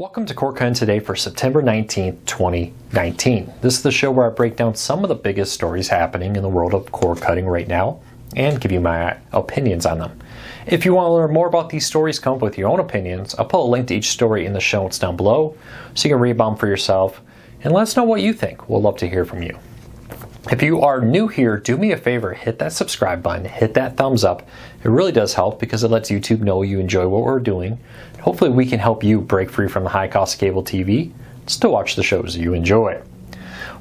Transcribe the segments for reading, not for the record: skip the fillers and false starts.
Welcome to Cord Cutting Today for September 19th, 2019. This is the show where I break down some of the biggest stories happening in the world of cord cutting right now and give you my opinions on them. If you want to learn more about these stories, come up with your own opinions. I'll put a link to each story in the show notes down below so you can read about them for yourself and let us know what you think. We'll love to hear from you. If you are new here, do me a favor, hit that subscribe button, hit that thumbs up. It really does help because it lets YouTube know you enjoy what we're doing. Hopefully we can help you break free from the high cost of cable TV, still watch the shows you enjoy.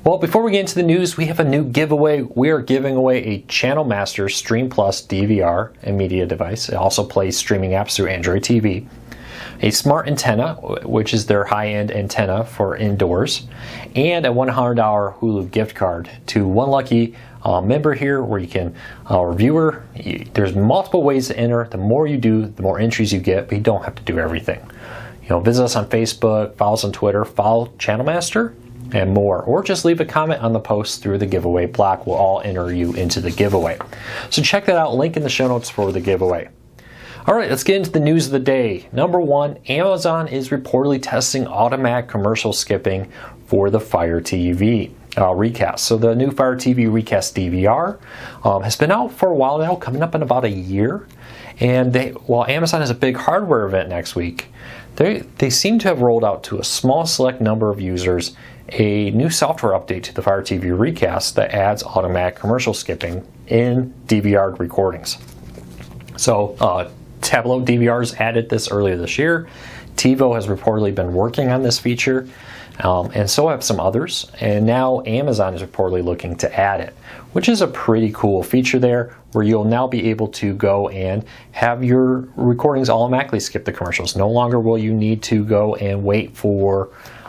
Well, before we get into the news, we have a new giveaway. We are giving away a Channel Master Stream Plus DVR and media device. It also plays streaming apps through Android TV. A smart antenna, which is their high-end antenna for indoors, and a $100 Hulu gift card to one lucky member here where you can, or viewer. There's multiple ways to enter. The more you do, the more entries you get, but you don't have to do everything. Visit us on Facebook, follow us on Twitter, follow Channel Master, and more. Or just leave a comment on the post through the giveaway block. We'll all enter you into the giveaway. So check that out, link in the show notes for the giveaway. Alright, let's get into the news of the day. Number one, Amazon is reportedly testing automatic commercial skipping for the Fire TV Recast. So the new Fire TV Recast DVR has been out for a while now, coming up in about a year. And while Amazon has a big hardware event next week, they seem to have rolled out to a small select number of users a new software update to the Fire TV Recast that adds automatic commercial skipping in DVR recordings. So Tableau DVRs added this earlier this year. TiVo has reportedly been working on this feature, and so have some others. And now Amazon is reportedly looking to add it, which is a pretty cool feature there, where you'll now be able to go and have your recordings automatically skip the commercials. No longer will you need to go and wait for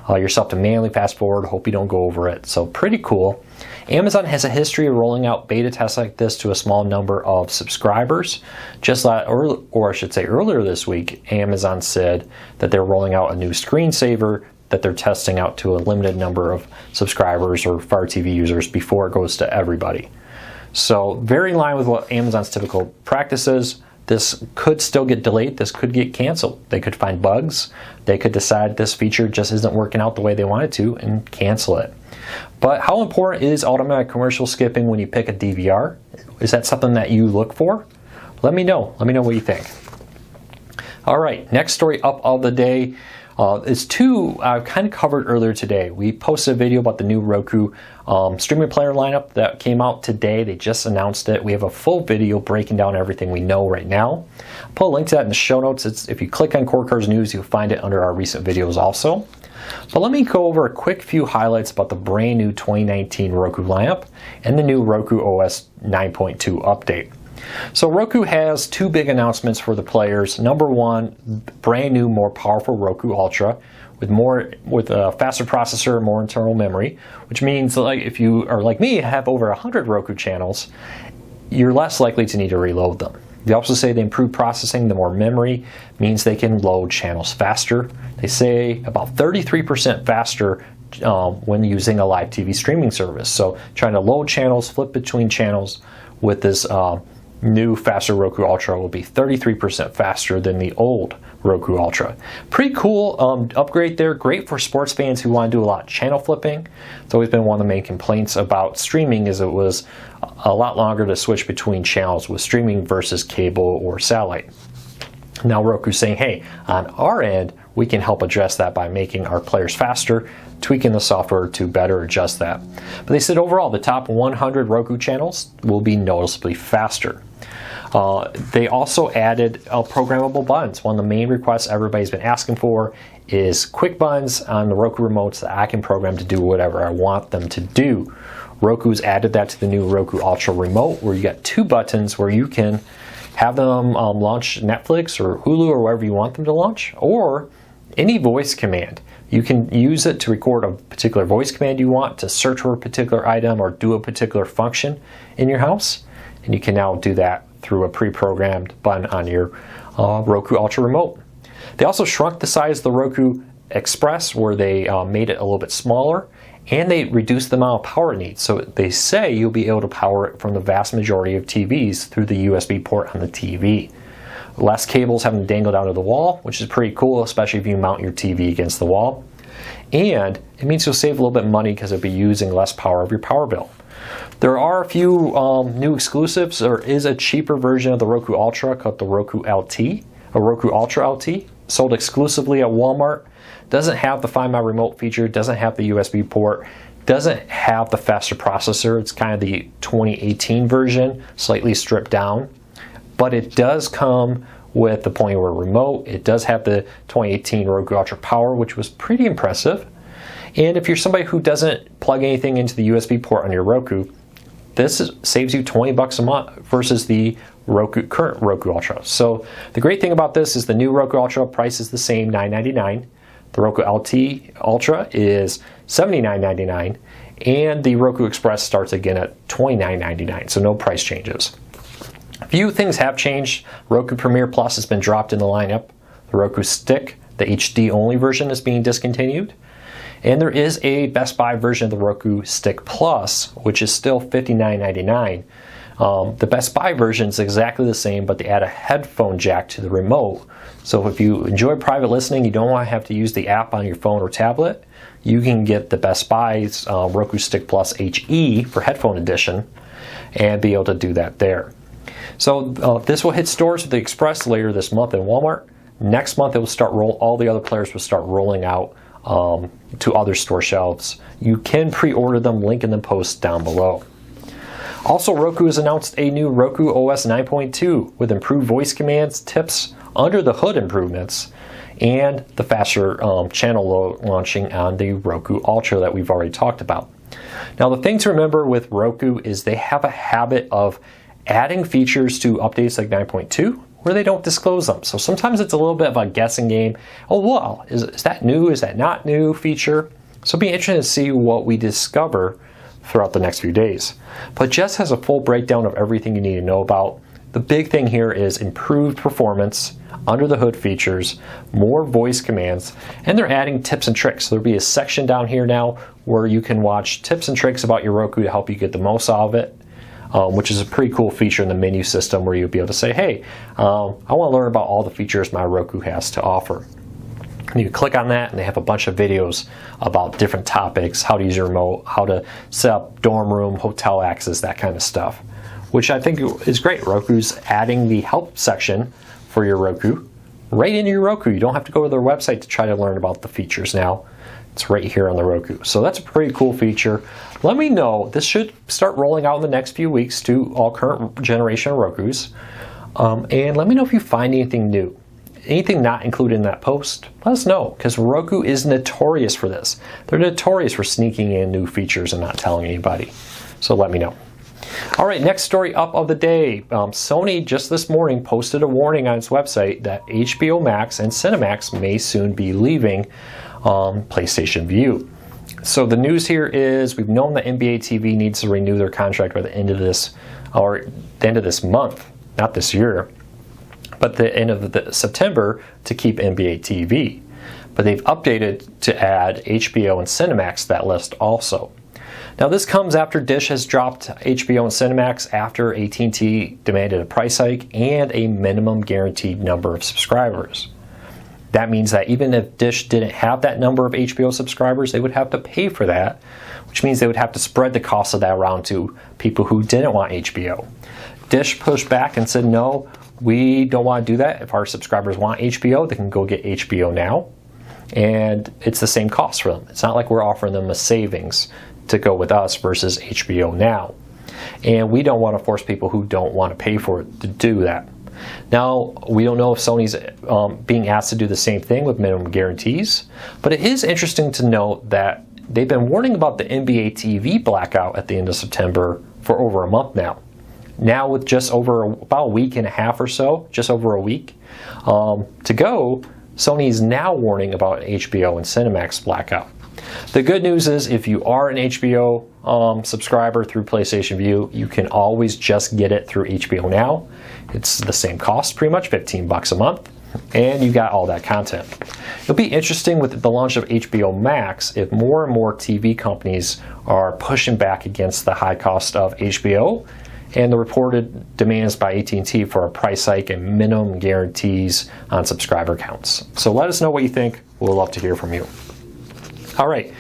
yourself to manually fast forward. Hope you don't go over it. So pretty cool. Amazon has a history of rolling out beta tests like this to a small number of subscribers. Or I should say earlier this week, Amazon said that they're rolling out a new screensaver that they're testing out to a limited number of subscribers or Fire TV users before it goes to everybody. So very in line with what Amazon's typical practices. This could still get delayed. This could get canceled. They could find bugs. They could decide this feature just isn't working out the way they want it to and cancel it. But how important is automatic commercial skipping when you pick a DVR? Is that something that you look for? Let me know. Let me know what you think. All right, next story up of the day is two I've kind of covered earlier today. We posted a video about the new Roku streaming player lineup that came out today. They just announced it. We have a full video breaking down everything we know right now. I'll put a link to that in the show notes. If you click on Cord Cutters News, you'll find it under our recent videos also. But let me go over a quick few highlights about the brand new 2019 Roku lineup and the new Roku OS 9.2 update. So Roku has two big announcements for the players. Number one, brand new, more powerful Roku Ultra with a faster processor, more internal memory, which means like if you are like me, have over 100 Roku channels, you're less likely to need to reload them. They also say the improved processing, the more memory, means they can load channels faster. They say about 33% faster when using a live TV streaming service. So trying to load channels, flip between channels with this new faster Roku Ultra will be 33% faster than the old Roku Ultra. Pretty cool upgrade there. Great for sports fans who want to do a lot of channel flipping. It's always been one of the main complaints about streaming is it was a lot longer to switch between channels with streaming versus cable or satellite. Now Roku's saying, hey, on our end, we can help address that by making our players faster, tweaking the software to better adjust that. But they said overall, the top 100 Roku channels will be noticeably faster. They also added programmable buttons. One of the main requests everybody's been asking for is quick buttons on the Roku remotes that I can program to do whatever I want them to do. Roku's added that to the new Roku Ultra remote, where you got two buttons where you can have them launch Netflix or Hulu or wherever you want them to launch, or any voice command. You can use it to record a particular voice command you want, to search for a particular item or do a particular function in your house, and you can now do that through a pre-programmed button on your Roku Ultra remote. They also shrunk the size of the Roku Express, where they made it a little bit smaller, and they reduced the amount of power it needs. So they say you'll be able to power it from the vast majority of TVs through the USB port on the TV. less cables having to dangle down to the wall, which is pretty cool, especially if you mount your TV against the wall. And it means you'll save a little bit of money because it'll be using less power of your power bill. There are a few new exclusives. There is a cheaper version of the Roku Ultra called the Roku LT, a Roku Ultra LT, sold exclusively at Walmart. Doesn't have the Find My Remote feature, doesn't have the USB port, doesn't have the faster processor. It's kind of the 2018 version, slightly stripped down. But it does come with the Point Anywhere remote. It does have the 2018 Roku Ultra Power, which was pretty impressive. And if you're somebody who doesn't plug anything into the USB port on your Roku, this saves you $20 a month versus the current Roku Ultra. So the great thing about this is the new Roku Ultra price is the same, $9.99. The Roku LT Ultra is $79.99, and the Roku Express starts again at $29.99, so no price changes. A few things have changed. Roku Premiere Plus has been dropped in the lineup. The Roku Stick, the HD only version, is being discontinued. And there is a Best Buy version of the Roku Stick Plus, which is still $59.99. The Best Buy version is exactly the same, but they add a headphone jack to the remote. So if you enjoy private listening, you don't want to have to use the app on your phone or tablet, you can get the Best Buy's Roku Stick Plus HE for headphone edition and be able to do that there. So this will hit stores with the Express later this month in Walmart. Next month it will start all the other players will start rolling out to other store shelves. You can pre-order them, link in the post down below. Also, Roku has announced a new Roku OS 9.2 with improved voice commands, tips, under the hood improvements, and the faster channel launching on the Roku Ultra that we've already talked about. Now, the thing to remember with Roku is they have a habit of adding features to updates like 9.2 where they don't disclose them. So sometimes it's a little bit of a guessing game. Oh, well, is that new? Is that not new feature? So it'll be interesting to see what we discover throughout the next few days. But Jess has a full breakdown of everything you need to know about. The big thing here is improved performance, under the hood features, more voice commands, and they're adding tips and tricks. So there'll be a section down here now where you can watch tips and tricks about your Roku to help you get the most out of it. Which is a pretty cool feature in the menu system where you'll be able to say, hey, I want to learn about all the features my Roku has to offer. And you click on that and they have a bunch of videos about different topics, how to use your remote, how to set up dorm room, hotel access, that kind of stuff, which I think is great. Roku's adding the help section for your Roku right into your Roku. You don't have to go to their website to try to learn about the features now. It's right here on the Roku. So that's a pretty cool feature. Let me know. This should start rolling out in the next few weeks to all current generation Rokus. And let me know if you find anything new. Anything not included in that post, let us know, because Roku is notorious for this. They're notorious for sneaking in new features and not telling anybody. So let me know. All right, next story up of the day. Sony just this morning posted a warning on its website that HBO Max and Cinemax may soon be leaving PlayStation Vue. So the news here is we've known that NBA TV needs to renew their contract by the end of this month, not this year, but the end of September to keep NBA TV. But they've updated to add HBO and Cinemax to that list also. Now this comes after Dish has dropped HBO and Cinemax after AT&T demanded a price hike and a minimum guaranteed number of subscribers. That means that even if Dish didn't have that number of HBO subscribers, they would have to pay for that, which means they would have to spread the cost of that around to people who didn't want HBO. Dish pushed back and said, no, we don't want to do that. If our subscribers want HBO, they can go get HBO now. And it's the same cost for them. It's not like we're offering them a savings to go with us versus HBO now. And we don't want to force people who don't want to pay for it to do that. Now, we don't know if Sony's being asked to do the same thing with minimum guarantees, but it is interesting to note that they've been warning about the NBA TV blackout at the end of September for over a month now. Now with just over about a week and a half or so, just over a week to go, Sony is now warning about HBO and Cinemax blackout. The good news is if you are an HBO subscriber through PlayStation Vue, you can always just get it through HBO Now. It's the same cost pretty much, $15 a month, and you got all that content. It'll be interesting with the launch of HBO Max if more and more TV companies are pushing back against the high cost of HBO and the reported demands by AT&T for a price hike and minimum guarantees on subscriber counts. So let us know what you think. We'll love to hear from you. All right,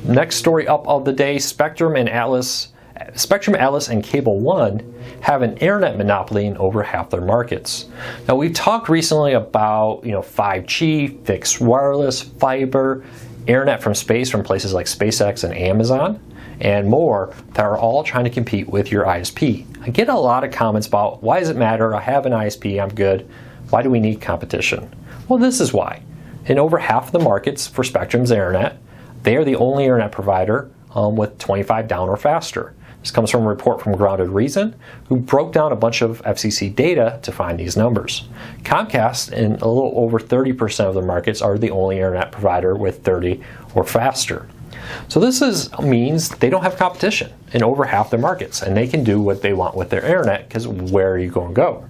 next story up of the day, Spectrum, Atlas, and Cable One have an internet monopoly in over half their markets. Now, we've talked recently about 5G, fixed wireless, fiber, internet from space from places like SpaceX and Amazon, and more that are all trying to compete with your ISP. I get a lot of comments about, why does it matter? I have an ISP, I'm good. Why do we need competition? Well, this is why. In over half of the markets for Spectrum's internet, they are the only internet provider with 25 down or faster. This comes from a report from Grounded Reason, who broke down a bunch of FCC data to find these numbers. Comcast, in a little over 30% of the markets, are the only internet provider with 30 or faster. So this means they don't have competition in over half their markets, and they can do what they want with their internet, because where are you going to go?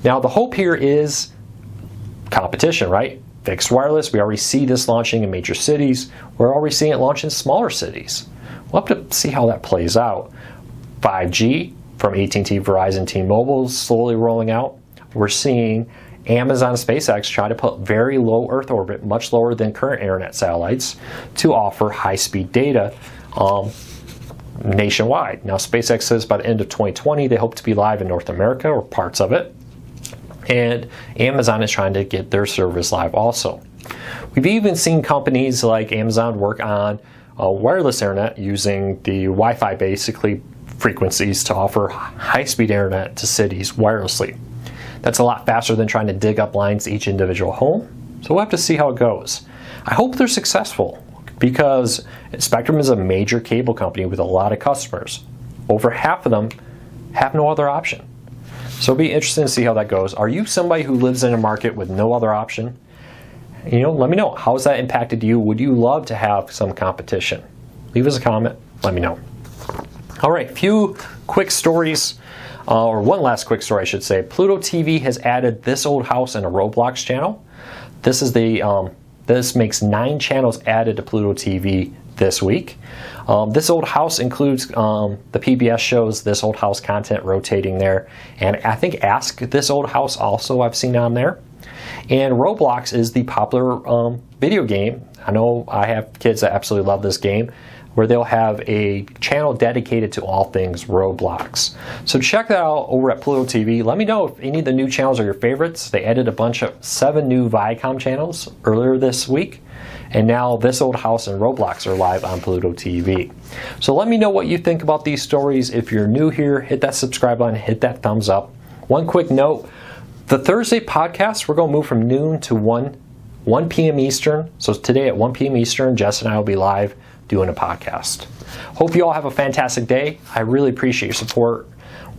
Now, the hope here is competition, right? Fixed wireless, we already see this launching in major cities. We're already seeing it launch in smaller cities. We'll have to see how that plays out. 5G from AT&T, Verizon, T-Mobile is slowly rolling out. We're seeing Amazon and SpaceX try to put very low Earth orbit, much lower than current internet satellites, to offer high-speed data nationwide. Now, SpaceX says by the end of 2020 they hope to be live in North America, or parts of it. And Amazon is trying to get their service live also. We've even seen companies like Amazon work on wireless internet using the Wi-Fi basically frequencies to offer high-speed internet to cities wirelessly. That's a lot faster than trying to dig up lines to each individual home. So we'll have to see how it goes. I hope they're successful, because Spectrum is a major cable company with a lot of customers. Over half of them have no other option. So it'll be interesting to see how that goes. Are you somebody who lives in a market with no other option? Let me know. How has that impacted you? Would you love to have some competition? Leave us a comment. Let me know. All right, few quick stories, or one last quick story, I should say. Pluto TV has added This Old House and a Roblox channel. This makes 9 channels added to Pluto TV this week. This Old House includes the PBS shows This Old House content rotating there, and I think Ask This Old House also I've seen on there. And Roblox is the popular video game. I know I have kids that absolutely love this game, where they'll have a channel dedicated to all things Roblox. So check that out over at Pluto TV. Let me know if any of the new channels are your favorites. They added a bunch of 7 new Viacom channels earlier this week, and now This Old House and Roblox are live on Pluto TV. So let me know what you think about these stories. If you're new here, hit that subscribe button, hit that thumbs up. One quick note, the Thursday podcast, we're going to move from noon to 1 p.m. Eastern. So today at 1 p.m. Eastern, Jess and I will be live doing a podcast. Hope you all have a fantastic day. I really appreciate your support.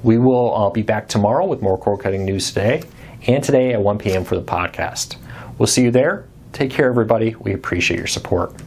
We will be back tomorrow with more cord cutting news today, and today at 1 p.m. for the podcast. We'll see you there. Take care, everybody. We appreciate your support.